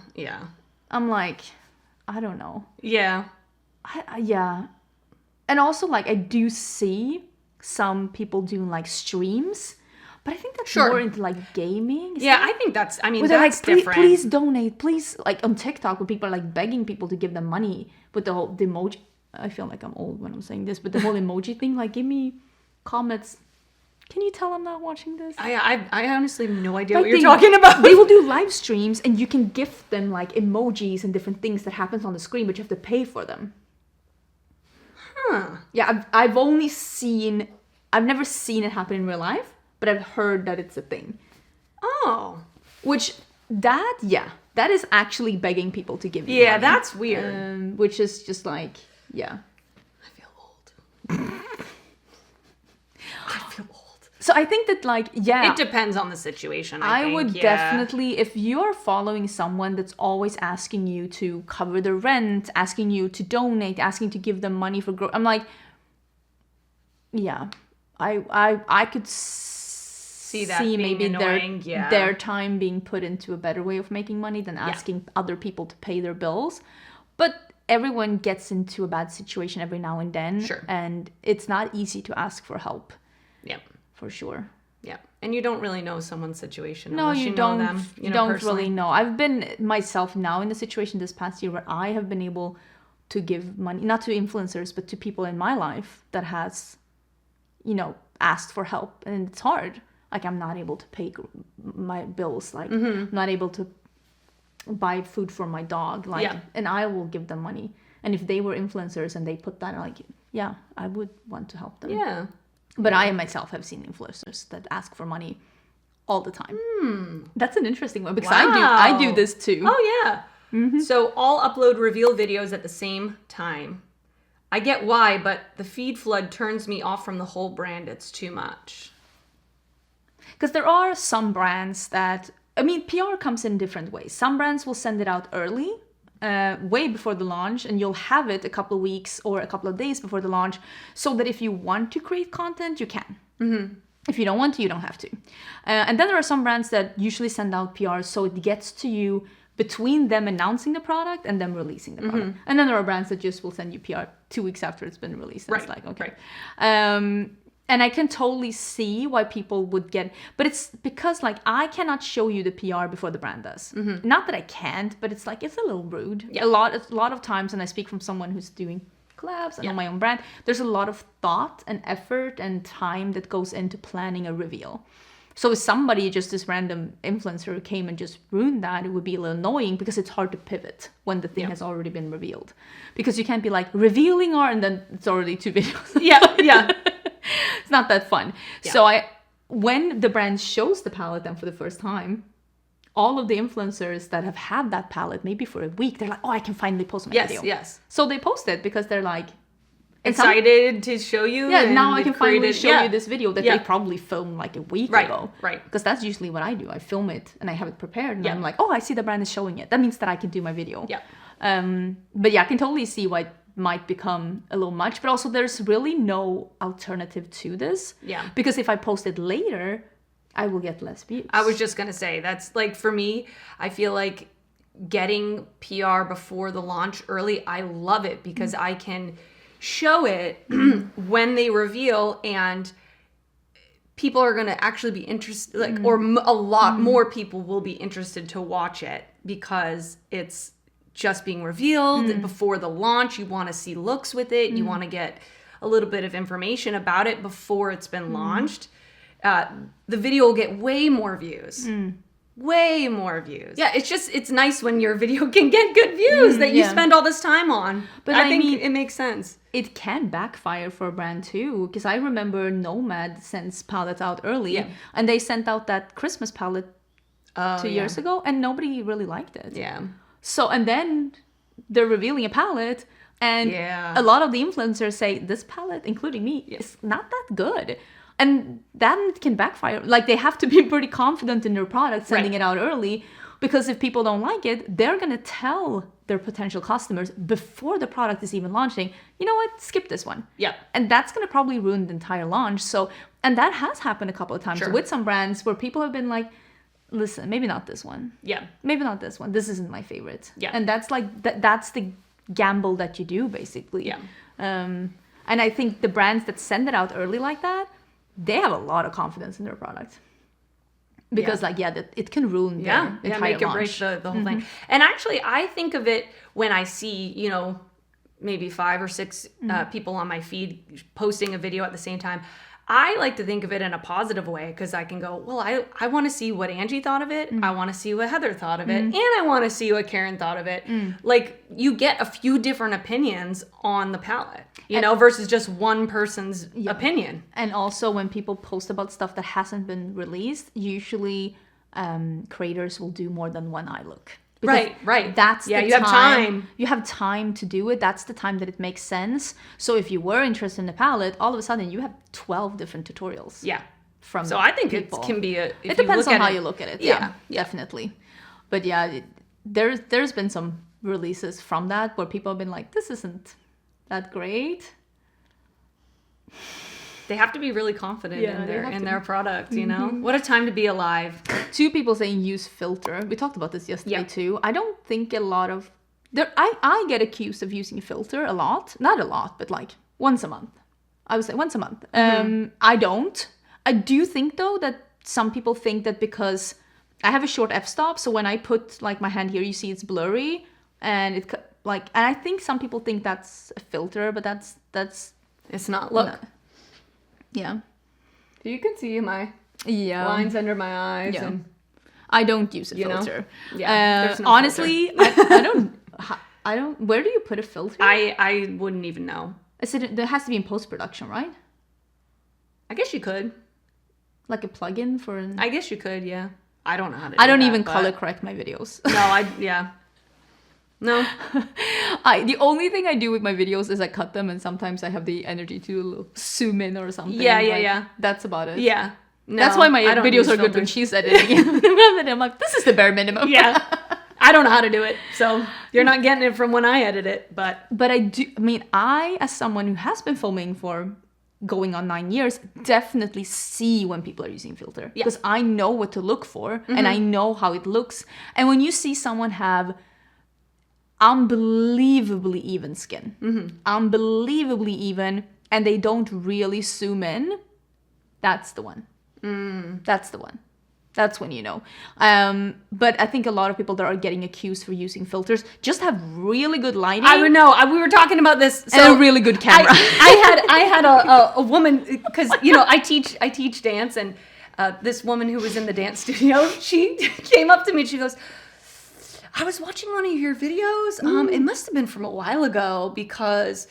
I'm like, I don't know. Yeah. Yeah. And also like I do see some people doing like streams. But I think that's more into like gaming. I think that's, that's like, different. Please donate, please. Like on TikTok where people are like begging people to give them money with the emoji. I feel like I'm old when I'm saying this, but the whole emoji thing, like give me comments. Can you tell I'm not watching this? I honestly have no idea what you're talking about. They will do live streams and you can gift them like emojis and different things that happens on the screen, but you have to pay for them. Yeah, I've never seen it happen in real life. But I've heard that it's a thing. Oh. That is actually begging people to give you money. That's weird. Which is just like, I feel old. So I think that like, it depends on the situation, I think. would definitely, if you are following someone that's always asking you to cover the rent, asking you to donate, asking to give them money for I'm like, I could see maybe their time being put into a better way of making money than asking other people to pay their bills. But everyone gets into a bad situation every now and then. Sure. And it's not easy to ask for help. Yeah. For sure. Yeah. And you don't really know someone's situation unless you don't know them. You don't really know. I've been myself now in the situation this past year where I have been able to give money, not to influencers, but to people in my life that has, asked for help. And it's hard. Like, I'm not able to pay my bills. Like, I'm not able to buy food for my dog. Like, and I will give them money. And if they were influencers and they put that, like, I would want to help them. Yeah. But I myself have seen influencers that ask for money all the time. That's an interesting one because Wow. I do this too. Oh, yeah. So all upload reveal videos at the same time. I get why, but the feed flood turns me off from the whole brand. It's too much. Because there are some brands that, I mean, PR comes in different ways. Some brands will send it out early, way before the launch, and you'll have it a couple of weeks or a couple of days before the launch, so that if you want to create content, you can. If you don't want to, you don't have to. And then there are some brands that usually send out PR so it gets to you between them announcing the product and them releasing the product. And then there are brands that just will send you PR 2 weeks after it's been released. And it's like, okay. And I can totally see why people would get, but it's because like I cannot show you the PR before the brand does. Not that I can't, but it's like it's a little rude. Yeah. A lot of times, and I speak from someone who's doing collabs and on my own brand, there's a lot of thought and effort and time that goes into planning a reveal. So if somebody, just this random influencer, came and just ruined that, it would be a little annoying because it's hard to pivot when the thing has already been revealed. Because you can't be like revealing our, and then it's already 2 videos. Yeah. It's not that fun. Yeah. So when the brand shows the palette then for the first time, all of the influencers that have had that palette maybe for a week, they're like, oh, I can finally post my video. Yes. So they post it because they're like, excited to show you. Yeah, now I can finally show you this video that they probably filmed like a week ago. Right. Because that's usually what I do. I film it and I have it prepared. And I'm like, oh, I see the brand is showing it. That means that I can do my video. Yeah. But yeah, I can totally see why it might become a little much. But also there's really no alternative to this. Yeah. Because if I post it later, I will get less views. I was just going to say, that's like, for me, I feel like getting PR before the launch early, I love it because I can show it when they reveal, and people are going to actually be interested, like, or a lot more people will be interested to watch it because it's just being revealed before the launch. You want to see looks with it. You want to get a little bit of information about it before it's been launched. The video will get way more views. Way more views. Yeah, it's nice when your video can get good views that you spend all this time on. But I think it makes sense. It can backfire for a brand too, because I remember Nomad sends palettes out early, and they sent out that Christmas palette 2 years ago, and nobody really liked it. Yeah. So, and then they're revealing a palette, and a lot of the influencers say, this palette, including me, is not that good. And that can backfire. Like, they have to be pretty confident in their product, sending it out early, because if people don't like it, they're going to tell their potential customers before the product is even launching, you know what, skip this one. Yeah. And that's going to probably ruin the entire launch. So, and that has happened a couple of times with some brands where people have been like, listen, maybe not this one. Yeah. Maybe not this one. This isn't my favorite. Yeah. And that's like, that's the gamble that you do, basically. Yeah. And I think the brands that send it out early like that, they have a lot of confidence in their product. Because it can ruin their entire make launch. Or break the whole thing. And actually, I think of it when I see, maybe 5 or 6 people on my feed posting a video at the same time. I like to think of it in a positive way, because I can go, well, I want to see what Angie thought of it. I want to see what Heather thought of it. And I want to see what Karen thought of it. Like, you get a few different opinions on the palette, versus just one person's opinion. And also, when people post about stuff that hasn't been released, usually creators will do more than one eye look. Because right. That's the you time. have time. You have time to do it. That's the time that it makes sense. So if you were interested in the palette, all of a sudden you have 12 different tutorials. Yeah. From so I think people. It can be a. It depends on how you look at it. Yeah, definitely. But there's been some releases from that where people have been like, this isn't that great. They have to be really confident in their product, What a time to be alive. 2 people saying use filter. We talked about this yesterday too. I don't think a lot of I get accused of using a filter a lot. Not a lot, but like once a month. I would say once a month. I don't. I do think though that some people think that because I have a short f-stop, so when I put like my hand here, you see it's blurry, and and I think some people think that's a filter, but that's it's not. Look. No. Yeah. You can see my lines under my eyes. Yeah. And I don't use a filter. Yeah. There's no honestly, filter. I don't. Where do you put a filter? I wouldn't even know. There has to be in post-production, right? I guess you could. Like a plugin for an... I guess you could, yeah. I don't know how to do I don't that, even but- color correct my videos. Yeah. No. The only thing I do with my videos is I cut them, and sometimes I have the energy to zoom in or something. Yeah. Like, that's about it. Yeah. No, That's why my I don't videos use are good when filters. she's editing it. I'm like, this is the bare minimum. Yeah. I don't know how to do it, so you're not getting it from when I edit it, but... But I, as someone who has been filming for going on 9 years, definitely see when people are using filter. Yeah. Because I know what to look for, and I know how it looks. And when you see someone have unbelievably even skin, unbelievably even, and they don't really zoom in, that's the one. That's the one. That's when you know. But I think a lot of people that are getting accused for using filters just have really good lighting. I would know. We were talking about this. So and a really good camera. I had a woman, because I teach dance, and this woman who was in the dance studio, she came up to me and she goes, I was watching one of your videos. It must have been from a while ago, because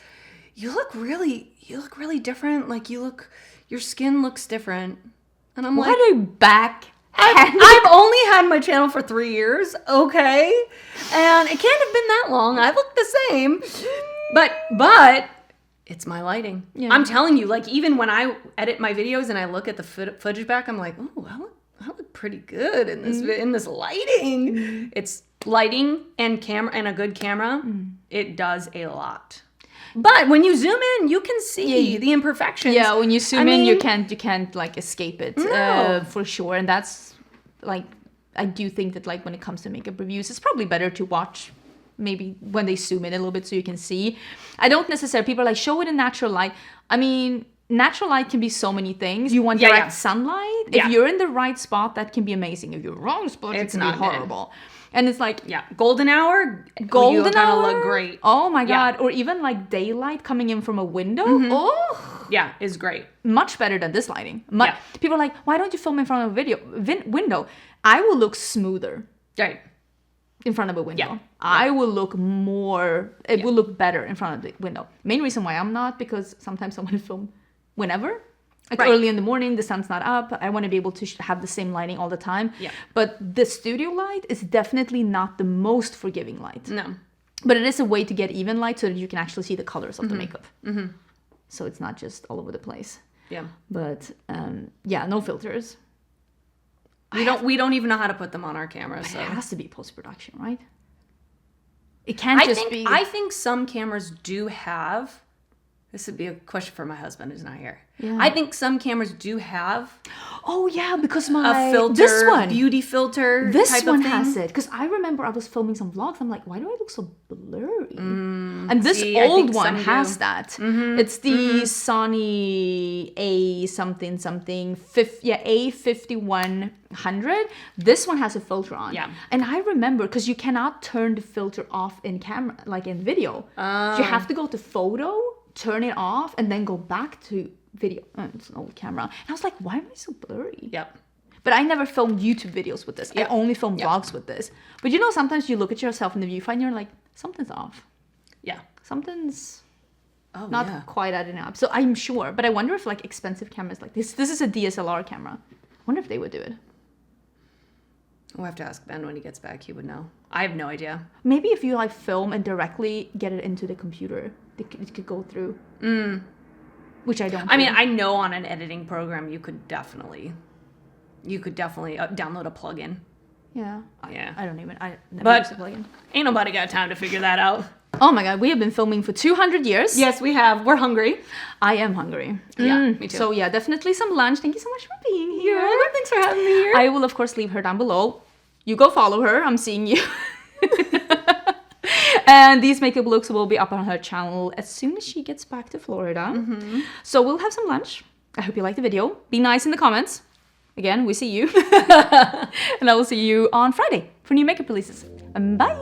you look really different. Like your skin looks different. And I'm like, what a back. I've only had my channel for 3 years, okay? And it can't have been that long. I look the same. But it's my lighting. Yeah. I'm telling you, like, even when I edit my videos and I look at the footage back, I'm like, oh, I look pretty good in this in this lighting. It's lighting and camera, and a good camera. It does a lot. But when you zoom in, you can see the imperfections. Yeah, when you zoom in, you mean, can't like escape it No. for sure. And that's like, I do think that like when it comes to makeup reviews, it's probably better to watch maybe when they zoom in a little bit so you can see. I don't necessarily, people are like, show it in natural light. I mean, natural light can be so many things. You want direct sunlight. Yeah. If you're in the right spot, that can be amazing. If you're wrong spot, It's it can not be good. horrible. And it's like, golden hour, you're golden gonna hour, look great. Oh my Yeah. god! Or even like daylight coming in from a window. Oh, Yeah, is great. much better than this lighting. Yeah. People are like, why don't you film in front of a window? I will look smoother Right. in front of a window. Yeah. I will look more. It will look better in front of the window. Main reason why I'm not, because sometimes I want to film whenever. Like Right. early in the morning, the sun's not up. I want to be able to have the same lighting all the time. Yeah. But the studio light is definitely not the most forgiving light. No. But it is a way to get even light so that you can actually see the colors of the makeup. So it's not just all over the place. Yeah. But yeah, no filters. We don't even know how to put them on our camera, so It has to be post-production, right? It can't just be... I think some cameras do have. This would be a question for my husband who's not here. Yeah. I think some cameras do have Oh yeah, because a my... filter, This one. beauty filter This type one of thing. has it. Because I remember I was filming some vlogs. I'm like, why do I look so blurry? And this see, I old think one some has do. that. It's the Sony A something something. A5100. This one has a filter on. Yeah. And I remember, because you cannot turn the filter off in camera, like in video. You have to go to photo, turn it off, and then go back to video. Oh, it's an old camera. And I was like, why am I so blurry? Yep. But I never filmed YouTube videos with this. I only film vlogs with this. But sometimes you look at yourself in the viewfinder and you're like, something's off. Yeah. Something's Oh, not yeah. quite adding up. So I'm sure. But I wonder if like expensive cameras like this is a DSLR camera. I wonder if they would do it. We'll have to ask Ben when he gets back. He would know. I have no idea. Maybe if you like film and directly get it into the computer, it could go through. Which I don't I mean, do. I know on an editing program you could definitely download a plugin. Yeah. Yeah. I never But- used a plugin. Ain't nobody got time to figure that out. Oh my god, we have been filming for 200 years. Yes, we have. We're hungry. I am hungry. Yeah, me too. So yeah, definitely some lunch. Thank you so much for being here. Thanks for having me here. I will of course leave her down below. You go follow her. I'm seeing you. And these makeup looks will be up on her channel as soon as she gets back to Florida. So we'll have some lunch. I hope you liked the video. Be nice in the comments. Again, we see you. And I will see you on Friday for new makeup releases. Bye.